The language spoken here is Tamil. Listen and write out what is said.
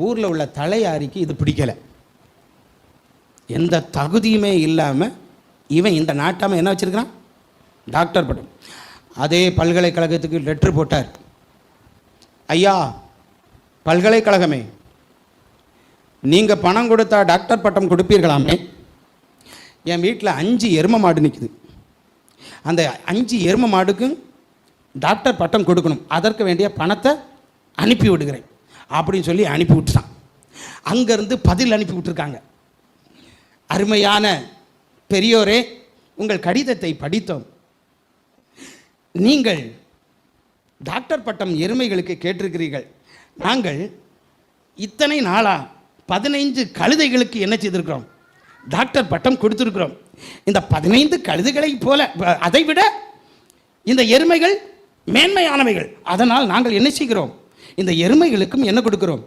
ஊரில் உள்ள தலையாரிக்கு இது பிடிக்கலை. எந்த தகுதியுமே இல்லாமல் இவன் இந்த நாட்டாமல் என்ன வச்சுருக்கிறான், டாக்டர் பட்டம். அதே பல்கலைக்கழகத்துக்கு லெட்ரு போட்டார். ஐயா பல்கலைக்கழகமே, நீங்கள் பணம் கொடுத்தா டாக்டர் பட்டம் கொடுப்பீர்களாமே. என் வீட்டில் 5 எரும மாடு நிற்குது. அந்த 5 எரும மாடுக்கும் டாக்டர் பட்டம் கொடுக்கணும். அதற்கு வேண்டிய பணத்தை அனுப்பி விடுகிறேன் அப்படின்னு சொல்லி அனுப்பி விட்டுட்டான். அங்கேருந்து பதில் அனுப்பி விட்டுருக்காங்க. அருமையான பெரியோரே, உங்கள் கடிதத்தை படித்தோம். நீங்கள் டாக்டர் பட்டம் எருமைகளுக்கு கேட்டிருக்கிறீர்கள். நாங்கள் இத்தனை நாளாக 15 கழுதைகளுக்கு என்ன செய்திருக்கிறோம், டாக்டர் பட்டம் கொடுத்துருக்கிறோம். இந்த 15 கழுதைகளை போல அதைவிட இந்த எருமைகள் மேன்மையானவைகள். அதனால் நாங்கள் என்ன செய்கிறோம், இந்த எருமைகளுக்கும் என்ன கொடுக்கிறோம்,